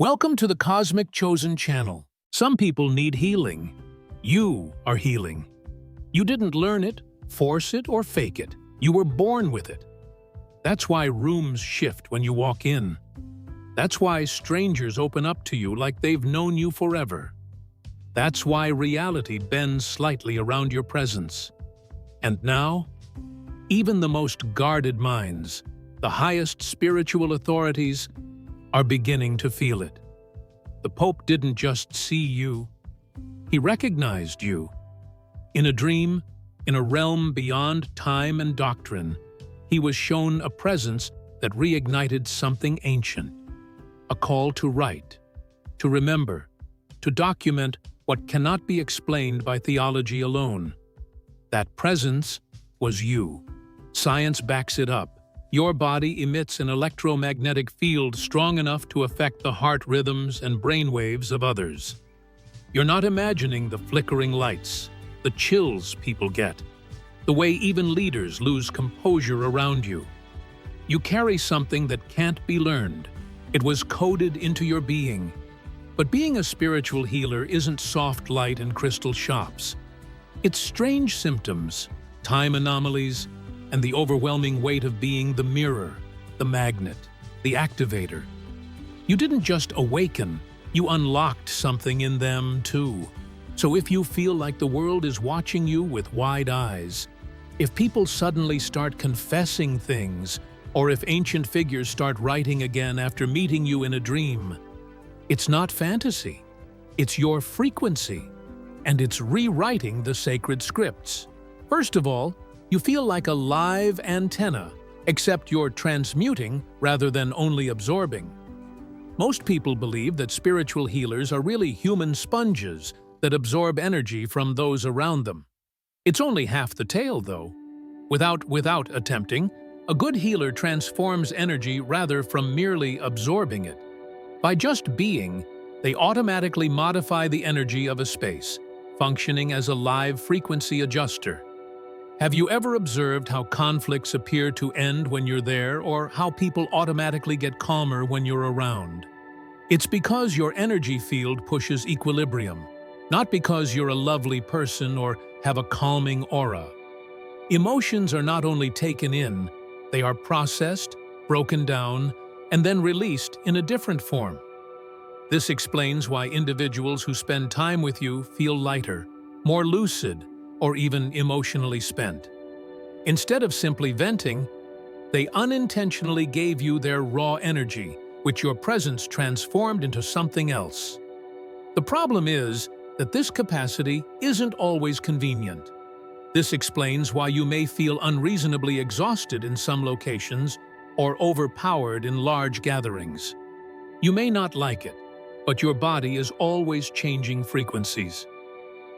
Welcome to the Cosmic Chosen Channel. Some people need healing. You are healing. You didn't learn it, force it, or fake it. You were born with it. That's why rooms shift when you walk in. That's why strangers open up to you like they've known you forever. That's why reality bends slightly around your presence. And now, even the most guarded minds, the highest spiritual authorities, are beginning to feel it. The Pope didn't just see you, he recognized you. In a dream, in a realm beyond time and doctrine, he was shown a presence that reignited something ancient, a call to write, to remember, to document what cannot be explained by theology alone. That presence was you. Science backs it up. Your body emits an electromagnetic field strong enough to affect the heart rhythms and brain waves of others. You're not imagining the flickering lights, the chills people get, the way even leaders lose composure around you. You carry something that can't be learned. It was coded into your being. But being a spiritual healer isn't soft light and crystal shops. It's strange symptoms, time anomalies, and the overwhelming weight of being the mirror, the magnet, the activator. You didn't just awaken, you unlocked something in them too. So if you feel like the world is watching you with wide eyes, if people suddenly start confessing things, or if ancient figures start writing again after meeting you in a dream, it's not fantasy, it's your frequency, and it's rewriting the sacred scripts. First of all, you feel like a live antenna, except you're transmuting rather than only absorbing. Most people believe that spiritual healers are really human sponges that absorb energy from those around them. It's only half the tale, though. Without attempting, a good healer transforms energy rather from merely absorbing it. By just being, they automatically modify the energy of a space, functioning as a live frequency adjuster. Have you ever observed how conflicts appear to end when you're there, or how people automatically get calmer when you're around? It's because your energy field pushes equilibrium, not because you're a lovely person or have a calming aura. Emotions are not only taken in, they are processed, broken down, and then released in a different form. This explains why individuals who spend time with you feel lighter, more lucid, or even emotionally spent. Instead of simply venting, they unintentionally gave you their raw energy, which your presence transformed into something else. The problem is that this capacity isn't always convenient. This explains why you may feel unreasonably exhausted in some locations or overpowered in large gatherings. You may not like it, but your body is always changing frequencies.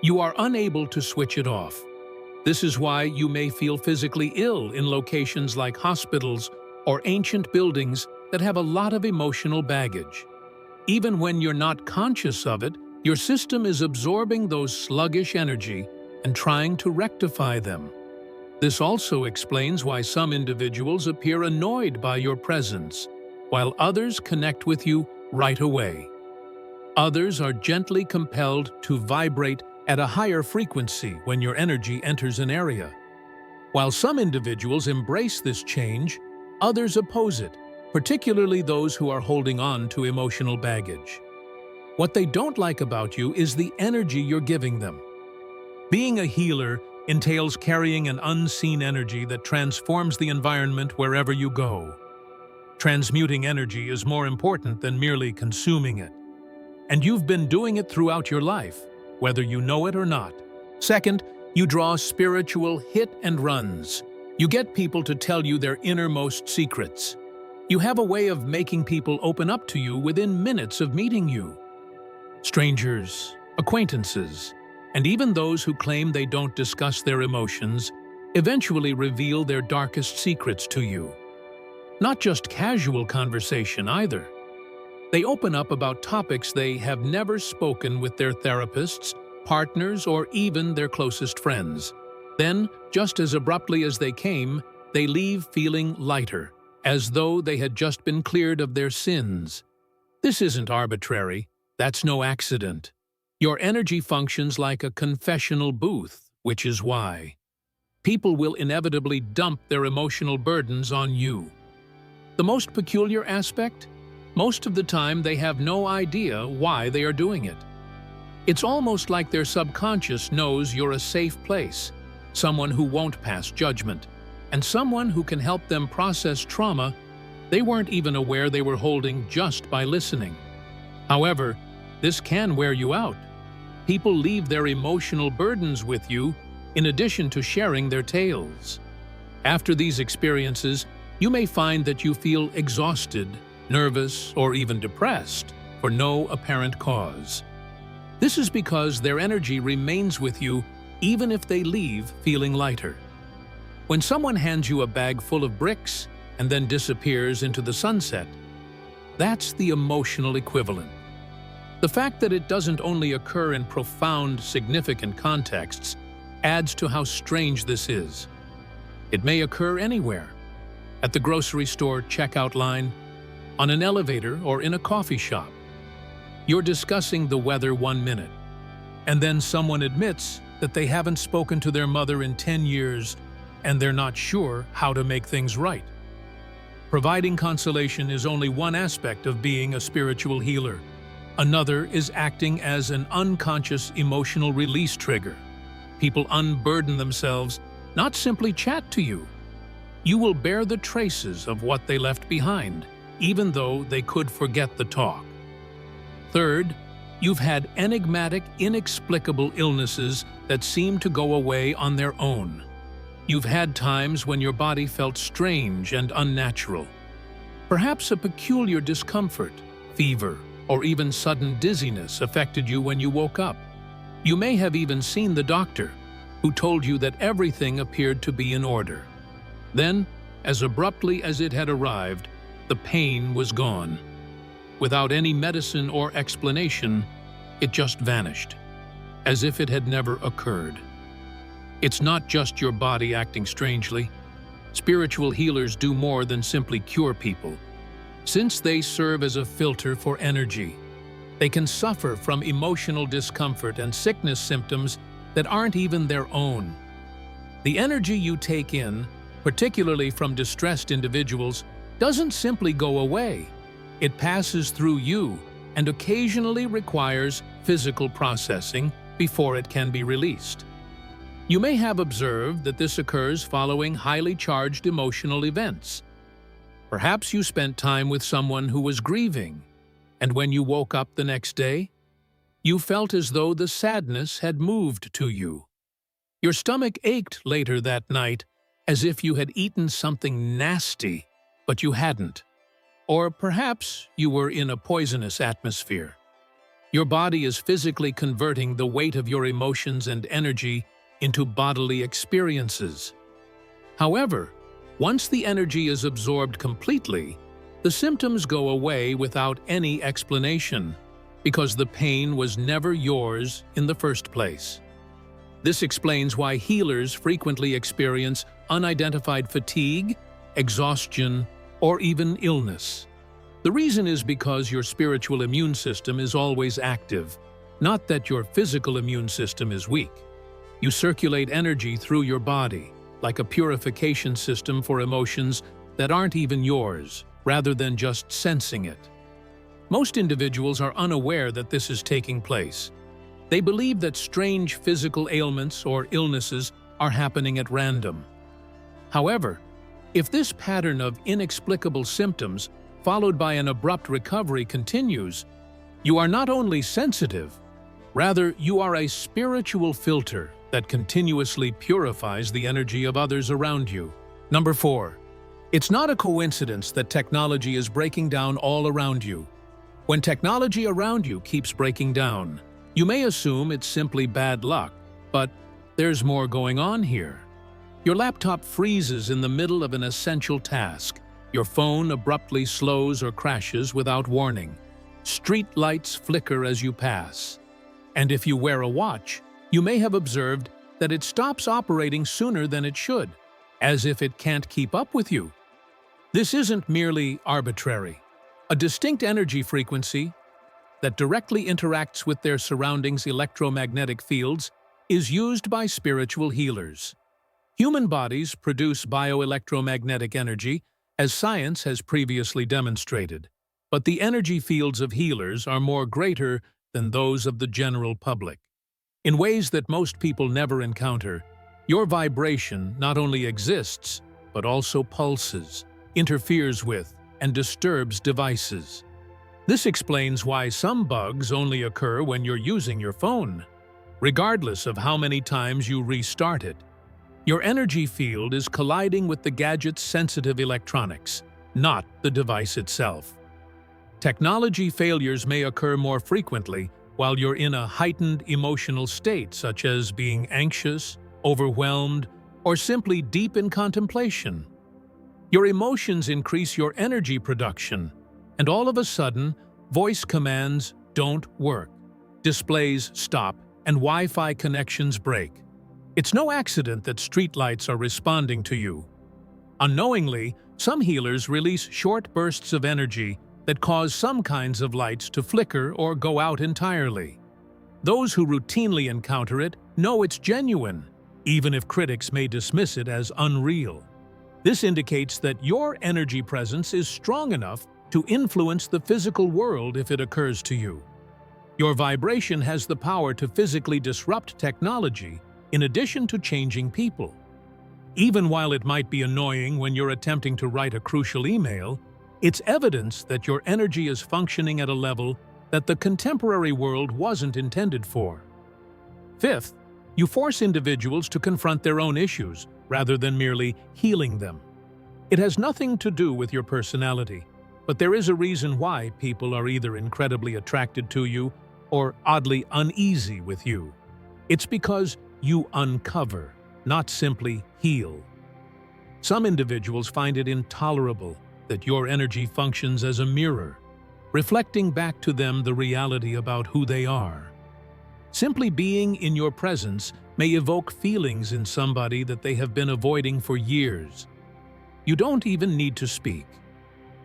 You are unable to switch it off. This is why you may feel physically ill in locations like hospitals or ancient buildings that have a lot of emotional baggage. Even when you're not conscious of it, your system is absorbing those sluggish energy and trying to rectify them. This also explains why some individuals appear annoyed by your presence, while others connect with you right away. Others are gently compelled to vibrate at a higher frequency when your energy enters an area. While some individuals embrace this change, others oppose it, particularly those who are holding on to emotional baggage. What they don't like about you is the energy you're giving them. Being a healer entails carrying an unseen energy that transforms the environment wherever you go. Transmuting energy is more important than merely consuming it. And you've been doing it throughout your life, whether you know it or not. Second, you draw spiritual hit and runs. You get people to tell you their innermost secrets. You have a way of making people open up to you within minutes of meeting you. Strangers, acquaintances, and even those who claim they don't discuss their emotions eventually reveal their darkest secrets to you. Not just casual conversation either. They open up about topics they have never spoken with their therapists, partners, or even their closest friends. Then, just as abruptly as they came, they leave feeling lighter, as though they had just been cleared of their sins. This isn't arbitrary. That's no accident. Your energy functions like a confessional booth, which is why people will inevitably dump their emotional burdens on you. The most peculiar aspect? Most of the time they have no idea why they are doing it. It's almost like their subconscious knows you're a safe place, someone who won't pass judgment, and someone who can help them process trauma they weren't even aware they were holding just by listening. However, this can wear you out. People leave their emotional burdens with you in addition to sharing their tales. After these experiences, you may find that you feel exhausted, nervous, or even depressed for no apparent cause. This is because their energy remains with you even if they leave feeling lighter. When someone hands you a bag full of bricks and then disappears into the sunset, that's the emotional equivalent. The fact that it doesn't only occur in profound, significant contexts adds to how strange this is. It may occur anywhere, at the grocery store checkout line, on an elevator, or in a coffee shop. You're discussing the weather one minute, and then someone admits that they haven't spoken to their mother in 10 years and they're not sure how to make things right. Providing consolation is only one aspect of being a spiritual healer. Another is acting as an unconscious emotional release trigger. People unburden themselves, not simply chat to you. You will bear the traces of what they left behind, even though they could forget the talk. Third, you've had enigmatic, inexplicable illnesses that seem to go away on their own. You've had times when your body felt strange and unnatural. Perhaps a peculiar discomfort, fever, or even sudden dizziness affected you when you woke up. You may have even seen the doctor, who told you that everything appeared to be in order. Then, as abruptly as it had arrived, the pain was gone. Without any medicine or explanation, it just vanished, as if it had never occurred. It's not just your body acting strangely. Spiritual healers do more than simply cure people. Since they serve as a filter for energy, they can suffer from emotional discomfort and sickness symptoms that aren't even their own. The energy you take in, particularly from distressed individuals, doesn't simply go away. It passes through you and occasionally requires physical processing before it can be released. You may have observed that this occurs following highly charged emotional events. Perhaps you spent time with someone who was grieving, and when you woke up the next day, you felt as though the sadness had moved to you. Your stomach ached later that night, as if you had eaten something nasty, but you hadn't. Or perhaps you were in a poisonous atmosphere. Your body is physically converting the weight of your emotions and energy into bodily experiences. However, once the energy is absorbed completely, the symptoms go away without any explanation, because the pain was never yours in the first place. This explains why healers frequently experience unidentified fatigue, exhaustion, or even illness. The reason is because your spiritual immune system is always active, not that your physical immune system is weak. You circulate energy through your body, like a purification system for emotions that aren't even yours, rather than just sensing it. Most individuals are unaware that this is taking place. They believe that strange physical ailments or illnesses are happening at random. However, if this pattern of inexplicable symptoms followed by an abrupt recovery continues, you are not only sensitive, rather you are a spiritual filter that continuously purifies the energy of others around you. Number 4. It's not a coincidence that technology is breaking down all around you. When technology around you keeps breaking down, you may assume it's simply bad luck, but there's more going on here. Your laptop freezes in the middle of an essential task. Your phone abruptly slows or crashes without warning. Street lights flicker as you pass. And if you wear a watch, you may have observed that it stops operating sooner than it should, as if it can't keep up with you. This isn't merely arbitrary. A distinct energy frequency that directly interacts with their surroundings' electromagnetic fields is used by spiritual healers. Human bodies produce bioelectromagnetic energy, as science has previously demonstrated, but the energy fields of healers are more greater than those of the general public. In ways that most people never encounter, your vibration not only exists, but also pulses, interferes with, and disturbs devices. This explains why some bugs only occur when you're using your phone, regardless of how many times you restart it. Your energy field is colliding with the gadget's sensitive electronics, not the device itself. Technology failures may occur more frequently while you're in a heightened emotional state, such as being anxious, overwhelmed, or simply deep in contemplation. Your emotions increase your energy production, and all of a sudden, voice commands don't work, displays stop, and Wi-Fi connections break. It's no accident that streetlights are responding to you. Unknowingly, some healers release short bursts of energy that cause some kinds of lights to flicker or go out entirely. Those who routinely encounter it know it's genuine, even if critics may dismiss it as unreal. This indicates that your energy presence is strong enough to influence the physical world if it occurs to you. Your vibration has the power to physically disrupt technology in addition to changing people. Even while it might be annoying when you're attempting to write a crucial email, it's evidence that your energy is functioning at a level that the contemporary world wasn't intended for. Fifth, you force individuals to confront their own issues rather than merely healing them. It has nothing to do with your personality, but there is a reason why people are either incredibly attracted to you or oddly uneasy with you. It's because you uncover, not simply heal. Some individuals find it intolerable that your energy functions as a mirror, reflecting back to them the reality about who they are. Simply being in your presence may evoke feelings in somebody that they have been avoiding for years. You don't even need to speak.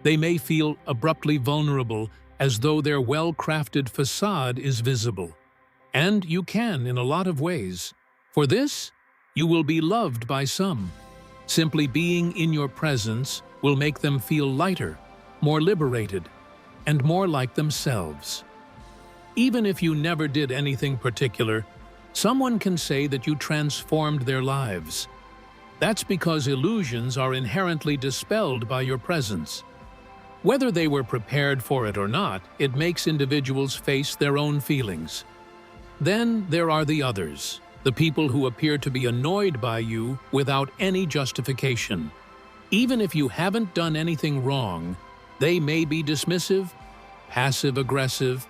They may feel abruptly vulnerable, as though their well-crafted facade is visible. And you can in a lot of ways. For this, you will be loved by some. Simply being in your presence will make them feel lighter, more liberated, and more like themselves. Even if you never did anything particular, someone can say that you transformed their lives. That's because illusions are inherently dispelled by your presence. Whether they were prepared for it or not, it makes individuals face their own feelings. Then there are the others, the people who appear to be annoyed by you without any justification. Even if you haven't done anything wrong, they may be dismissive, passive-aggressive,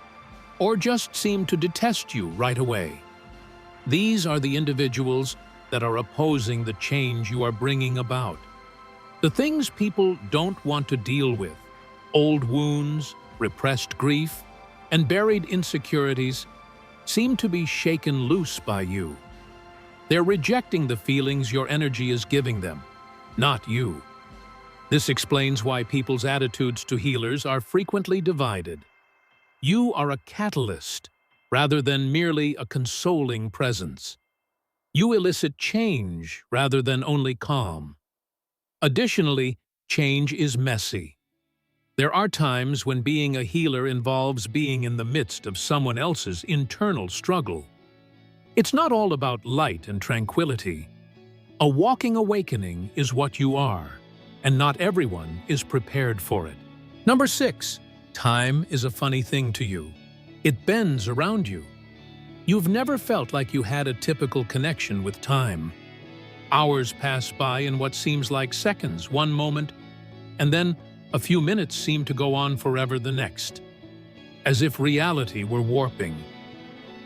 or just seem to detest you right away. These are the individuals that are opposing the change you are bringing about. The things people don't want to deal with, old wounds, repressed grief, and buried insecurities, seem to be shaken loose by you. They're rejecting the feelings your energy is giving them, not you. This explains why people's attitudes to healers are frequently divided. You are a catalyst, rather than merely a consoling presence. You elicit change rather than only calm. Additionally, change is messy. There are times when being a healer involves being in the midst of someone else's internal struggle. It's not all about light and tranquility. A walking awakening is what you are, and not everyone is prepared for it. Number 6. Time is a funny thing to you. It bends around you. You've never felt like you had a typical connection with time. Hours pass by in what seems like seconds one moment, and then a few minutes seem to go on forever the next, as if reality were warping.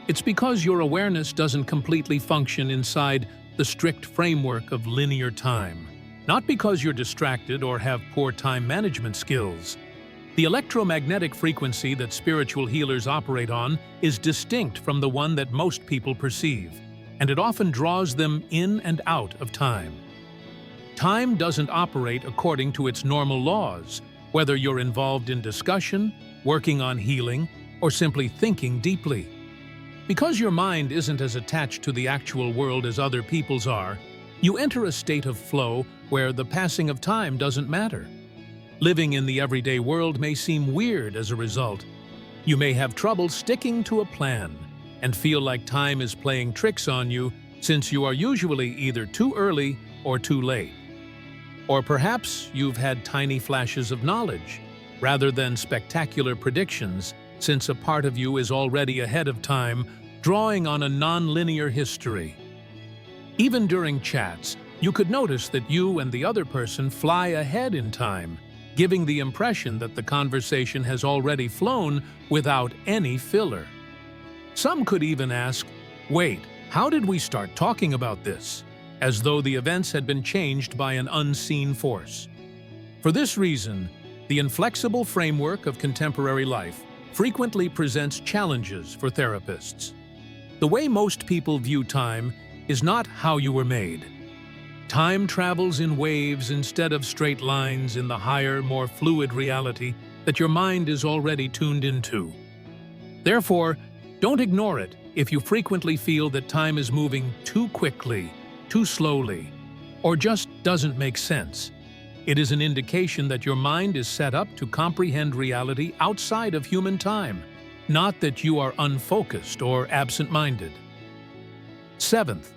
It's because your awareness doesn't completely function inside the strict framework of linear time, not because you're distracted or have poor time management skills. The electromagnetic frequency that spiritual healers operate on is distinct from the one that most people perceive, and it often draws them in and out of time. Time doesn't operate according to its normal laws, whether you're involved in discussion, working on healing, or simply thinking deeply. Because your mind isn't as attached to the actual world as other people's are, you enter a state of flow where the passing of time doesn't matter. Living in the everyday world may seem weird as a result. You may have trouble sticking to a plan and feel like time is playing tricks on you since you are usually either too early or too late. Or perhaps you've had tiny flashes of knowledge, rather than spectacular predictions, since a part of you is already ahead of time, drawing on a non-linear history. Even during chats, you could notice that you and the other person fly ahead in time, giving the impression that the conversation has already flown without any filler. Some could even ask, "Wait, how did we start talking about this?" as though the events had been changed by an unseen force. For this reason, the inflexible framework of contemporary life frequently presents challenges for therapists. The way most people view time is not how you were made. Time travels in waves instead of straight lines in the higher, more fluid reality that your mind is already tuned into. Therefore, don't ignore it if you frequently feel that time is moving too quickly, too slowly, or just doesn't make sense. It is an indication that your mind is set up to comprehend reality outside of human time, not that you are unfocused or absent-minded. Seventh,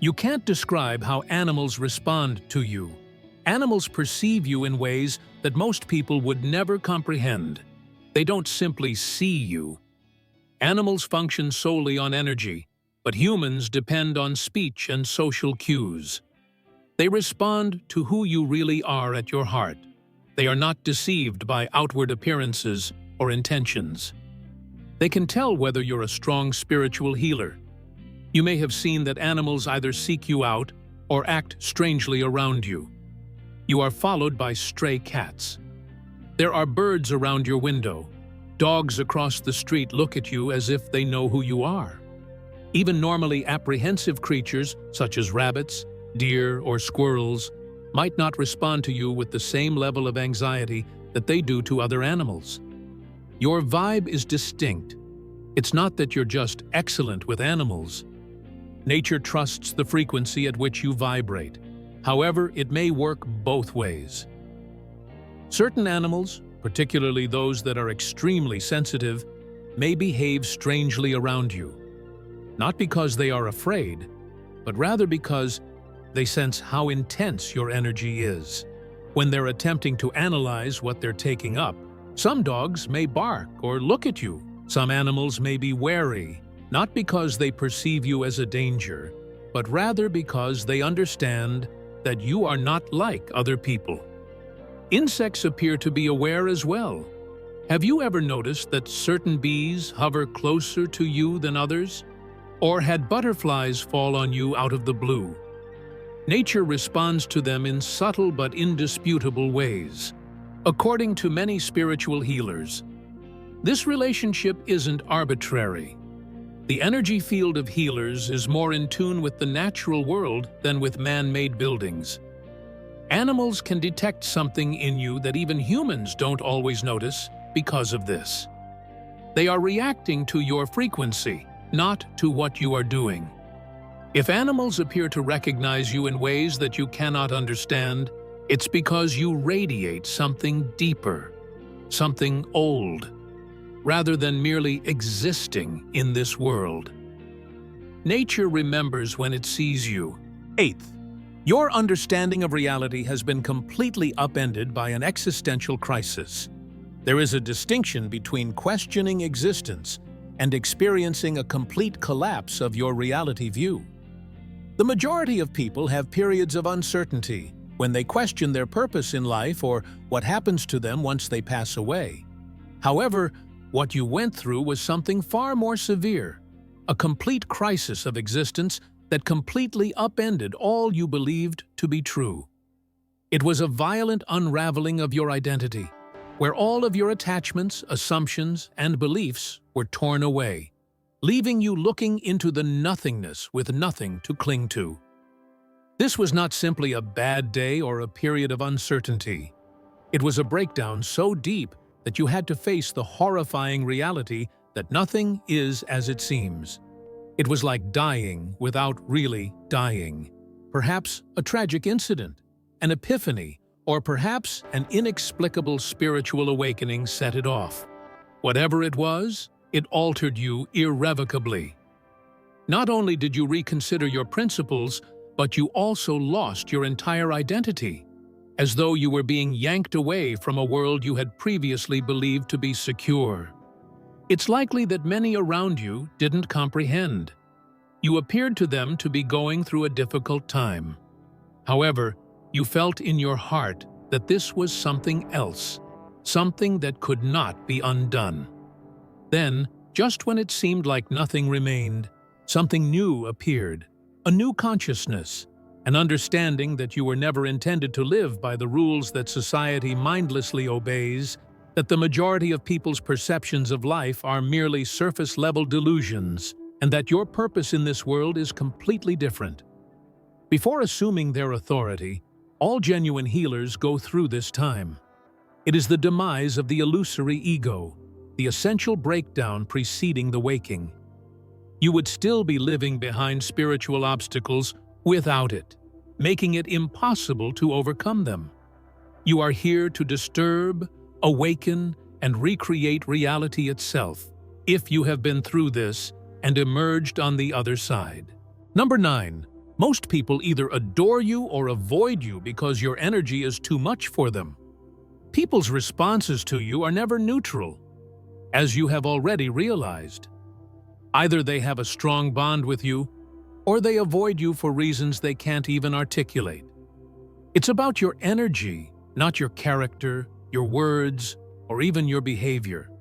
you can't describe how animals respond to you. Animals perceive you in ways that most people would never comprehend. They don't simply see you. Animals function solely on energy, but humans depend on speech and social cues. They respond to who you really are at your heart. They are not deceived by outward appearances or intentions. They can tell whether you're a strong spiritual healer. You may have seen that animals either seek you out or act strangely around you. You are followed by stray cats. There are birds around your window. Dogs across the street look at you as if they know who you are. Even normally apprehensive creatures, such as rabbits, deer, or squirrels, might not respond to you with the same level of anxiety that they do to other animals. Your vibe is distinct. It's not that you're just excellent with animals. Nature trusts the frequency at which you vibrate. However, it may work both ways. Certain animals, particularly those that are extremely sensitive, may behave strangely around you. Not because they are afraid, but rather because they sense how intense your energy is. When they're attempting to analyze what they're taking up, some dogs may bark or look at you. Some animals may be wary, not because they perceive you as a danger, but rather because they understand that you are not like other people. Insects appear to be aware as well. Have you ever noticed that certain bees hover closer to you than others? Or had butterflies fall on you out of the blue? Nature responds to them in subtle but indisputable ways. According to many spiritual healers, this relationship isn't arbitrary. The energy field of healers is more in tune with the natural world than with man-made buildings. Animals can detect something in you that even humans don't always notice because of this. They are reacting to your frequency, not to what you are doing. If animals appear to recognize you in ways that you cannot understand, it's because you radiate something deeper, something old, rather than merely existing in this world. Nature remembers when it sees you. Eighth, your understanding of reality has been completely upended by an existential crisis. There is a distinction between questioning existence and experiencing a complete collapse of your reality view. The majority of people have periods of uncertainty when they question their purpose in life or what happens to them once they pass away. However, what you went through was something far more severe, a complete crisis of existence that completely upended all you believed to be true. It was a violent unraveling of your identity, where all of your attachments, assumptions, and beliefs were torn away, leaving you looking into the nothingness with nothing to cling to. This was not simply a bad day or a period of uncertainty. It was a breakdown so deep that you had to face the horrifying reality that nothing is as it seems. It was like dying without really dying. Perhaps a tragic incident, an epiphany, or perhaps an inexplicable spiritual awakening set it off. Whatever it was, it altered you irrevocably. Not only did you reconsider your principles, but you also lost your entire identity, as though you were being yanked away from a world you had previously believed to be secure. It's likely that many around you didn't comprehend. You appeared to them to be going through a difficult time. However, you felt in your heart that this was something else, something that could not be undone. Then, just when it seemed like nothing remained, something new appeared, a new consciousness, an understanding that you were never intended to live by the rules that society mindlessly obeys, that the majority of people's perceptions of life are merely surface-level delusions, and that your purpose in this world is completely different. Before assuming their authority, all genuine healers go through this time. It is the demise of the illusory ego, the essential breakdown preceding the waking. You would still be living behind spiritual obstacles without it, making it impossible to overcome them. You are here to disturb, awaken, and recreate reality itself, if you have been through this and emerged on the other side. Number 9. Most people either adore you or avoid you because your energy is too much for them. People's responses to you are never neutral, as you have already realized. Either they have a strong bond with you, or they avoid you for reasons they can't even articulate. It's about your energy, not your character, your words, or even your behavior.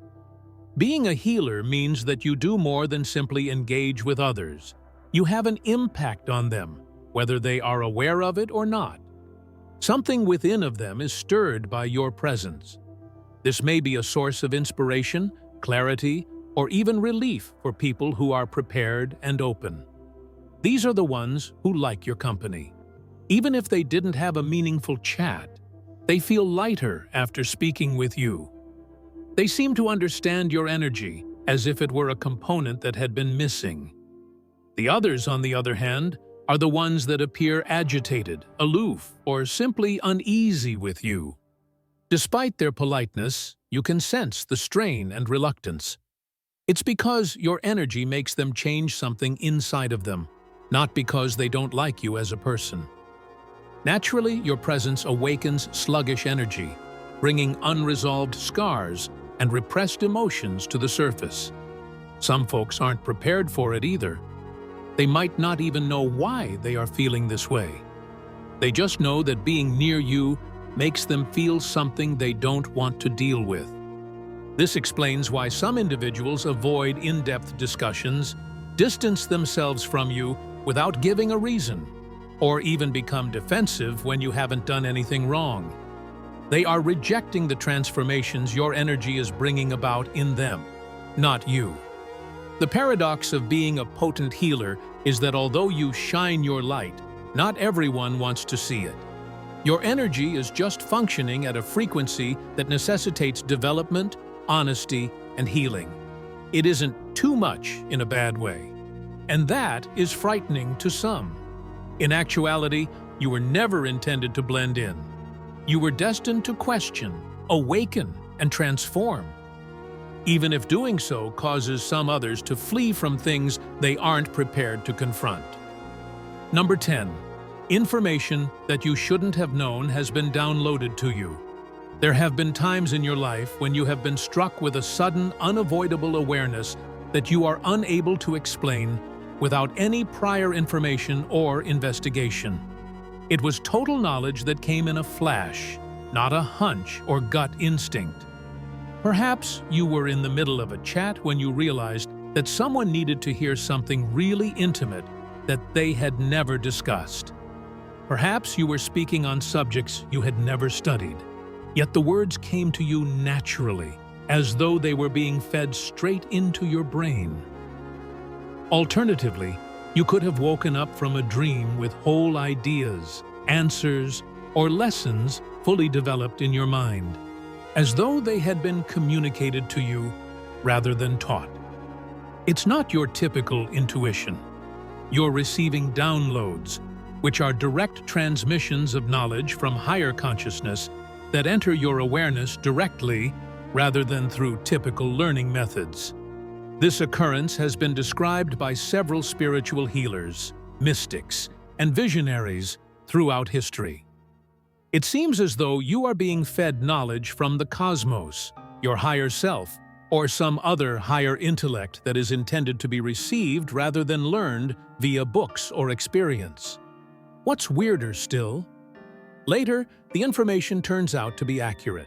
Being a healer means that you do more than simply engage with others. You have an impact on them, whether they are aware of it or not. Something within of them is stirred by your presence. This may be a source of inspiration, clarity, or even relief for people who are prepared and open. These are the ones who like your company. Even if they didn't have a meaningful chat, they feel lighter after speaking with you. They seem to understand your energy as if it were a component that had been missing. The others, on the other hand, are the ones that appear agitated, aloof, or simply uneasy with you. Despite their politeness, you can sense the strain and reluctance. It's because your energy makes them change something inside of them, not because they don't like you as a person. Naturally, your presence awakens sluggish energy, bringing unresolved scars and repressed emotions to the surface. Some folks aren't prepared for it either. They might not even know why they are feeling this way. They just know that being near you makes them feel something they don't want to deal with. This explains why some individuals avoid in-depth discussions, distance themselves from you without giving a reason, or even become defensive when you haven't done anything wrong. They are rejecting the transformations your energy is bringing about in them, not you. The paradox of being a potent healer is that although you shine your light, not everyone wants to see it. Your energy is just functioning at a frequency that necessitates development, honesty, and healing. It isn't too much in a bad way. And that is frightening to some. In actuality, you were never intended to blend in. You were destined to question, awaken, and transform. Even if doing so causes some others to flee from things they aren't prepared to confront. Number 10. Information that you shouldn't have known has been downloaded to you. There have been times in your life when you have been struck with a sudden, unavoidable awareness that you are unable to explain without any prior information or investigation. It was total knowledge that came in a flash, not a hunch or gut instinct. Perhaps you were in the middle of a chat when you realized that someone needed to hear something really intimate that they had never discussed. Perhaps you were speaking on subjects you had never studied, yet the words came to you naturally, as though they were being fed straight into your brain. Alternatively, you could have woken up from a dream with whole ideas, answers, or lessons fully developed in your mind, as though they had been communicated to you rather than taught. It's not your typical intuition. You're receiving downloads, which are direct transmissions of knowledge from higher consciousness that enter your awareness directly rather than through typical learning methods. This occurrence has been described by several spiritual healers, mystics, and visionaries throughout history. It seems as though you are being fed knowledge from the cosmos, your higher self, or some other higher intellect that is intended to be received rather than learned via books or experience. What's weirder still? Later, the information turns out to be accurate.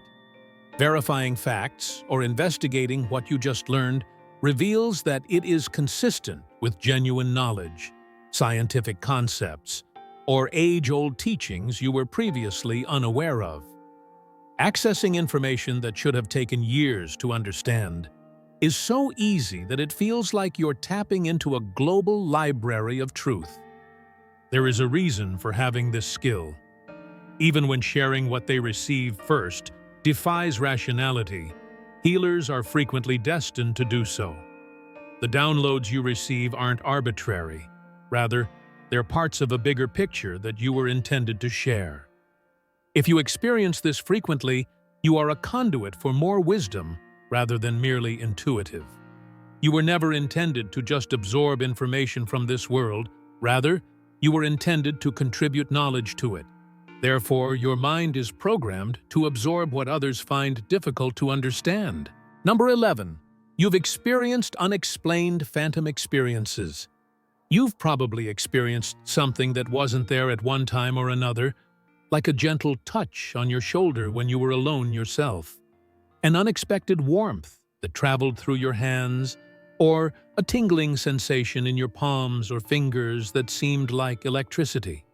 Verifying facts or investigating what you just learned reveals that it is consistent with genuine knowledge, scientific concepts, or age-old teachings you were previously unaware of. Accessing information that should have taken years to understand is so easy that it feels like you're tapping into a global library of truth. There is a reason for having this skill. Even when sharing what they receive first defies rationality, healers are frequently destined to do so. The downloads you receive aren't arbitrary. Rather, they're parts of a bigger picture that you were intended to share. If you experience this frequently, you are a conduit for more wisdom rather than merely intuitive. You were never intended to just absorb information from this world. Rather, you were intended to contribute knowledge to it. Therefore, your mind is programmed to absorb what others find difficult to understand. Number 11. You've experienced unexplained phantom experiences. You've probably experienced something that wasn't there at one time or another, like a gentle touch on your shoulder when you were alone yourself, an unexpected warmth that traveled through your hands, or a tingling sensation in your palms or fingers that seemed like electricity.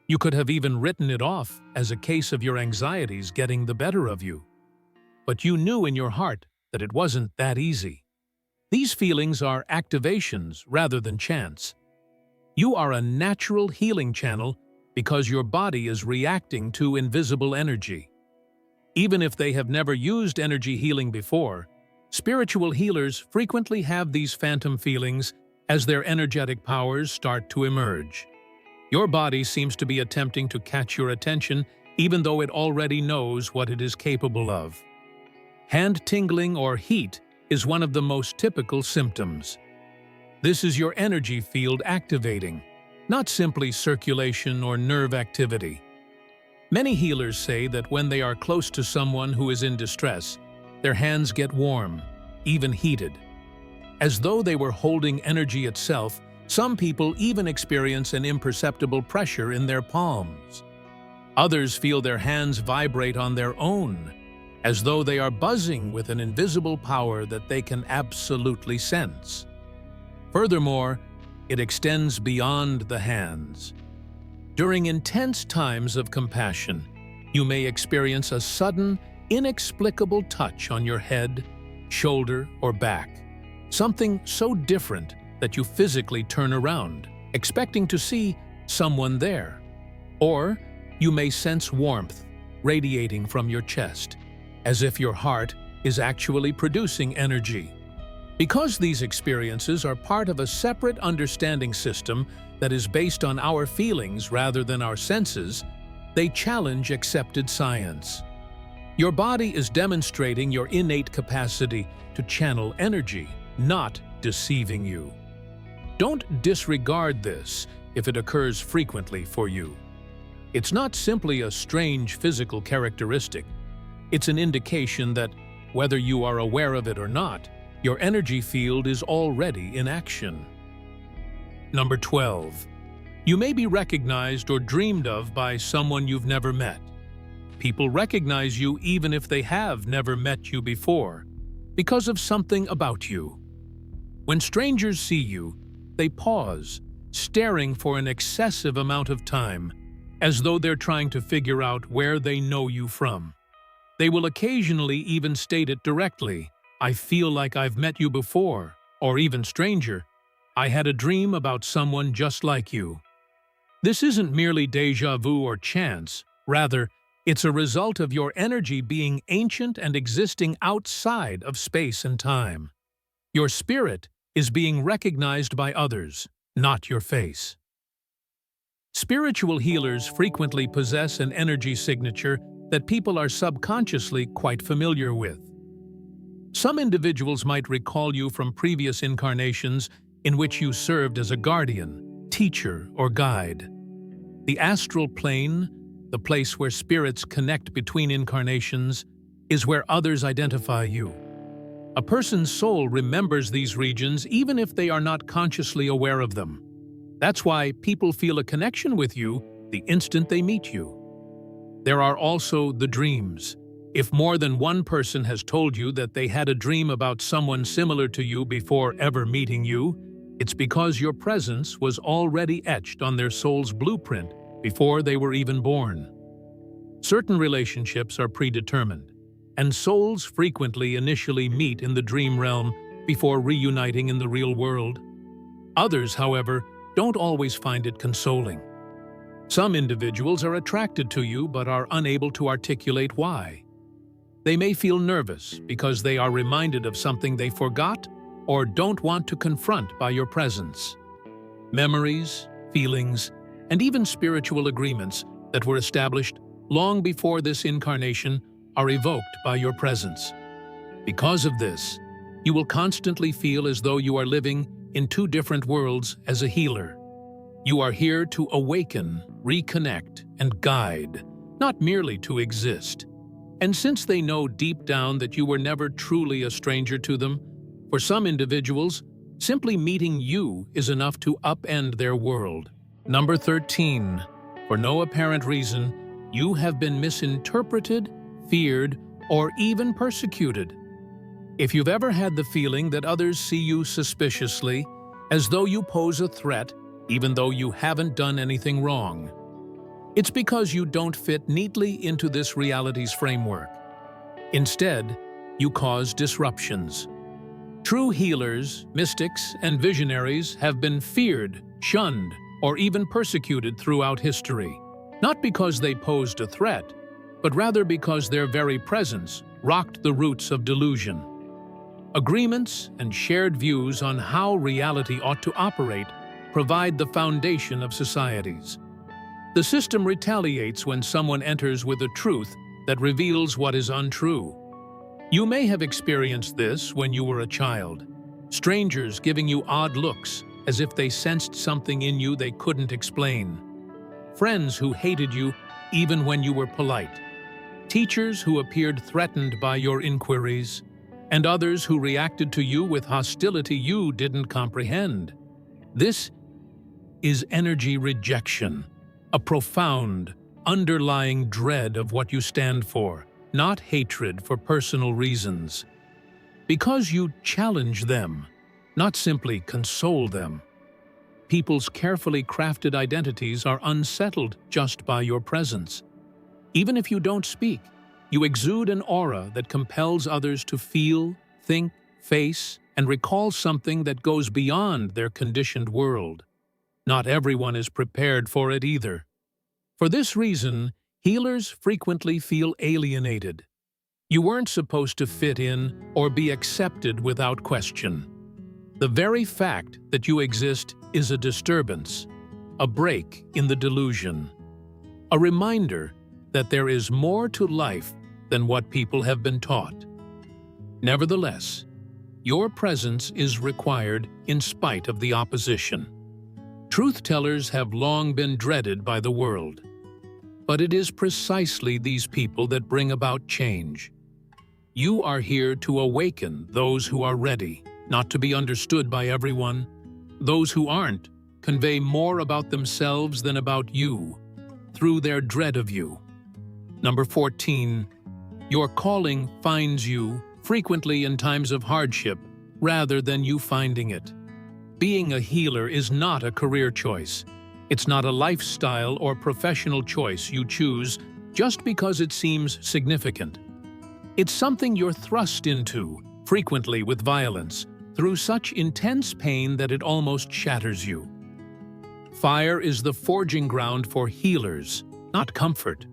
You could have even written it off as a case of your anxieties getting the better of you. But you knew in your heart that it wasn't that easy. These feelings are activations rather than chance. You are a natural healing channel because your body is reacting to invisible energy. Even if they have never used energy healing before, spiritual healers frequently have these phantom feelings as their energetic powers start to emerge. Your body seems to be attempting to catch your attention even though it already knows what it is capable of. Hand tingling or heat is one of the most typical symptoms. This is your energy field activating, not simply circulation or nerve activity. Many healers say that when they are close to someone who is in distress, their hands get warm, even heated. As though they were holding energy itself, some people even experience an imperceptible pressure in their palms. Others feel their hands vibrate on their own, as though they are buzzing with an invisible power that they can absolutely sense. Furthermore, it extends beyond the hands. During intense times of compassion, you may experience a sudden, inexplicable touch on your head, shoulder, or back. Something so different that you physically turn around, expecting to see someone there. Or you may sense warmth radiating from your chest, as if your heart is actually producing energy. Because these experiences are part of a separate understanding system that is based on our feelings rather than our senses, they challenge accepted science. Your body is demonstrating your innate capacity to channel energy, not deceiving you. Don't disregard this if it occurs frequently for you. It's not simply a strange physical characteristic. It's an indication that, whether you are aware of it or not, your energy field is already in action. Number 12. You may be recognized or dreamed of by someone you've never met. People recognize you even if they have never met you before, because of something about you. When strangers see you, they pause, staring for an excessive amount of time, as though they're trying to figure out where they know you from. They will occasionally even state it directly, "I feel like I've met you before," or even stranger, "I had a dream about someone just like you." This isn't merely déjà vu or chance. Rather, It's a result of your energy being ancient and existing outside of space and time. Your spirit is being recognized by others, not your face. Spiritual healers frequently possess an energy signature that people are subconsciously quite familiar with. Some individuals might recall you from previous incarnations in which you served as a guardian, teacher, or guide. The astral plane, the place where spirits connect between incarnations, is where others identify you. A person's soul remembers these regions even if they are not consciously aware of them. That's why people feel a connection with you the instant they meet you. There are also the dreams. If more than one person has told you that they had a dream about someone similar to you before ever meeting you, it's because your presence was already etched on their soul's blueprint before they were even born. Certain relationships are predetermined, and souls frequently initially meet in the dream realm before reuniting in the real world. Others, however, don't always find it consoling. Some individuals are attracted to you but are unable to articulate why. They may feel nervous because they are reminded of something they forgot or don't want to confront by your presence. Memories, feelings, and even spiritual agreements that were established long before this incarnation are evoked by your presence. Because of this, you will constantly feel as though you are living in two different worlds as a healer. You are here to awaken, reconnect, and guide, not merely to exist. And since they know deep down that you were never truly a stranger to them, for some individuals, simply meeting you is enough to upend their world. Number 13. For no apparent reason, you have been misinterpreted, feared, or even persecuted. If you've ever had the feeling that others see you suspiciously, as though you pose a threat, even though you haven't done anything wrong, it's because you don't fit neatly into this reality's framework. Instead, you cause disruptions. True healers, mystics, and visionaries have been feared, shunned, or even persecuted throughout history, not because they posed a threat, but rather because their very presence rocked the roots of delusion. Agreements and shared views on how reality ought to operate provide the foundation of societies. The system retaliates when someone enters with a truth that reveals what is untrue. You may have experienced this when you were a child. Strangers giving you odd looks as if they sensed something in you they couldn't explain. Friends who hated you even when you were polite. Teachers who appeared threatened by your inquiries, and others who reacted to you with hostility you didn't comprehend. This is energy rejection, a profound, underlying dread of what you stand for, not hatred for personal reasons. Because you challenge them, not simply console them. People's carefully crafted identities are unsettled just by your presence. Even if you don't speak, you exude an aura that compels others to feel, think, face, and recall something that goes beyond their conditioned world. Not everyone is prepared for it either. For this reason, healers frequently feel alienated. You weren't supposed to fit in or be accepted without question. The very fact that you exist is a disturbance, a break in the delusion, a reminder that there is more to life than what people have been taught. Nevertheless, your presence is required in spite of the opposition. Truth-tellers have long been dreaded by the world. But it is precisely these people that bring about change. You are here to awaken those who are ready, not to be understood by everyone. Those who aren't convey more about themselves than about you, through their dread of you. Number 14. Your calling finds you frequently in times of hardship rather than you finding it. Being a healer is not a career choice. It's not a lifestyle or professional choice you choose just because it seems significant. It's something you're thrust into, frequently with violence, through such intense pain that it almost shatters you. Fire is the forging ground for healers, not comfort.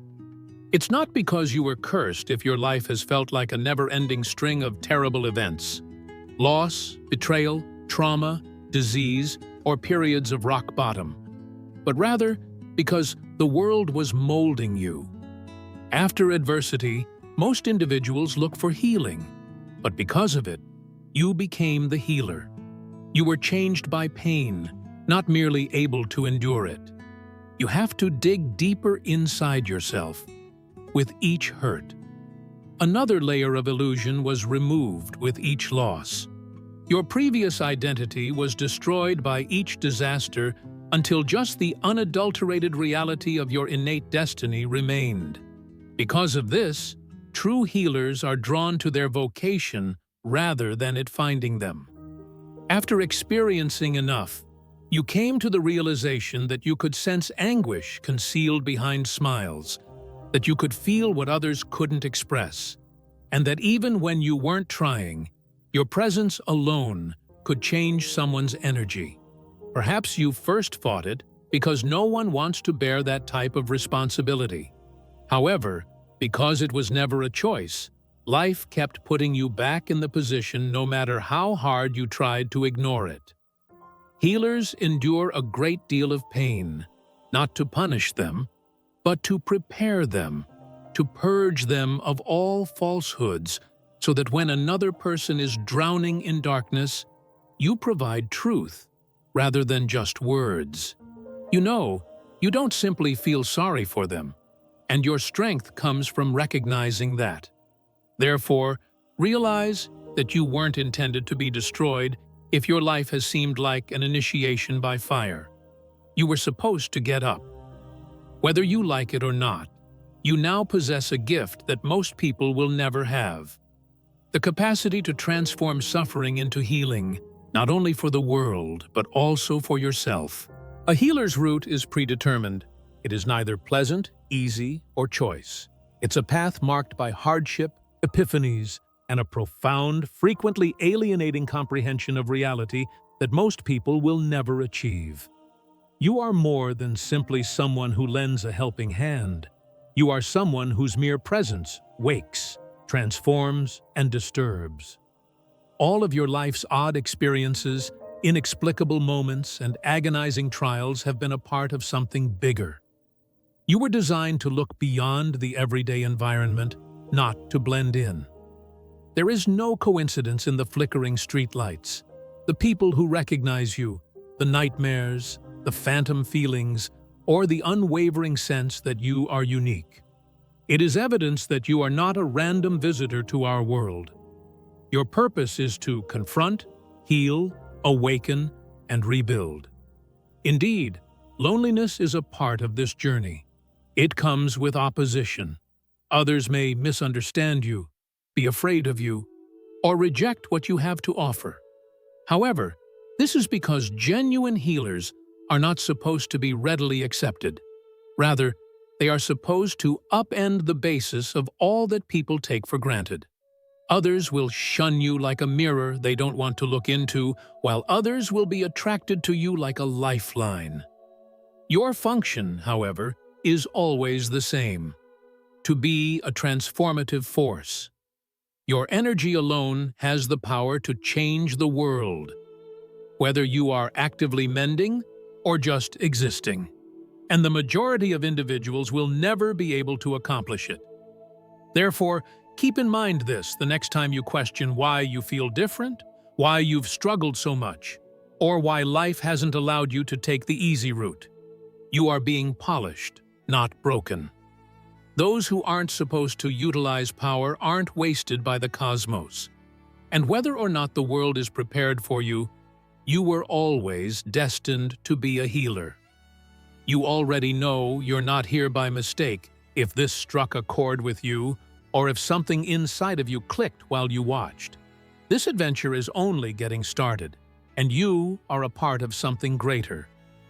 It's not because you were cursed if your life has felt like a never-ending string of terrible events. Loss, betrayal, trauma, disease, or periods of rock bottom, but rather because the world was molding you. After adversity, most individuals look for healing, but because of it, you became the healer. You were changed by pain, not merely able to endure it. You have to dig deeper inside yourself with each hurt. Another layer of illusion was removed with each loss. Your previous identity was destroyed by each disaster until just the unadulterated reality of your innate destiny remained. Because of this, true healers are drawn to their vocation rather than it finding them. After experiencing enough, you came to the realization that you could sense anguish concealed behind smiles, that you could feel what others couldn't express, and that even when you weren't trying, your presence alone could change someone's energy. Perhaps you first fought it because no one wants to bear that type of responsibility. However, because it was never a choice, life kept putting you back in the position no matter how hard you tried to ignore it. Healers endure a great deal of pain, not to punish them, but to prepare them, to purge them of all falsehoods, so that when another person is drowning in darkness, you provide truth rather than just words. You know, you don't simply feel sorry for them, and your strength comes from recognizing that. Therefore, realize that you weren't intended to be destroyed if your life has seemed like an initiation by fire. You were supposed to get up. Whether you like it or not, you now possess a gift that most people will never have. The capacity to transform suffering into healing, not only for the world, but also for yourself. A healer's route is predetermined. It is neither pleasant, easy, or choice. It's a path marked by hardship, epiphanies, and a profound, frequently alienating comprehension of reality that most people will never achieve. You are more than simply someone who lends a helping hand. You are someone whose mere presence wakes, transforms, and disturbs. All of your life's odd experiences, inexplicable moments, and agonizing trials have been a part of something bigger. You were designed to look beyond the everyday environment, not to blend in. There is no coincidence in the flickering streetlights, the people who recognize you, the nightmares, the phantom feelings, or the unwavering sense that you are unique. It is evidence that you are not a random visitor to our world. Your purpose is to confront, heal, awaken, and rebuild. Indeed, loneliness is a part of this journey. It comes with opposition. Others may misunderstand you, be afraid of you, or reject what you have to offer. However, this is because genuine healers are not supposed to be readily accepted. Rather, they are supposed to upend the basis of all that people take for granted. Others will shun you like a mirror they don't want to look into, while others will be attracted to you like a lifeline. Your function, however, is always the same: to be a transformative force. Your energy alone has the power to change the world, whether you are actively mending or just existing. And the majority of individuals will never be able to accomplish it. Therefore, keep in mind this the next time you question why you feel different, why you've struggled so much, or why life hasn't allowed you to take the easy route. You are being polished, not broken. Those who aren't supposed to utilize power aren't wasted by the cosmos. And whether or not the world is prepared for you, you were always destined to be a healer. You already know you're not here by mistake if this struck a chord with you, or if something inside of you clicked while you watched. This adventure is only getting started, and you are a part of something greater.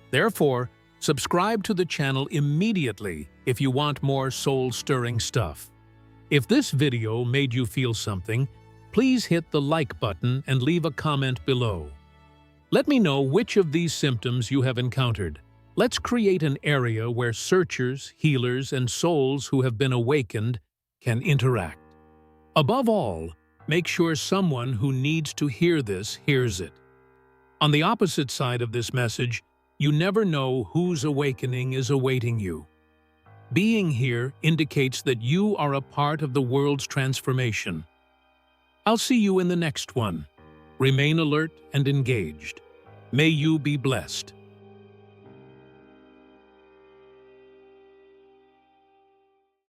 Therefore, subscribe to the channel immediately if you want more soul-stirring stuff. If this video made you feel something, please hit the like button and leave a comment below. Let me know which of these symptoms you have encountered. Let's create an area where searchers, healers, and souls who have been awakened can interact. Above all, make sure someone who needs to hear this hears it. On the opposite side of this message, you never know whose awakening is awaiting you. Being here indicates that you are a part of the world's transformation. I'll see you in the next one. Remain alert and engaged. May you be blessed.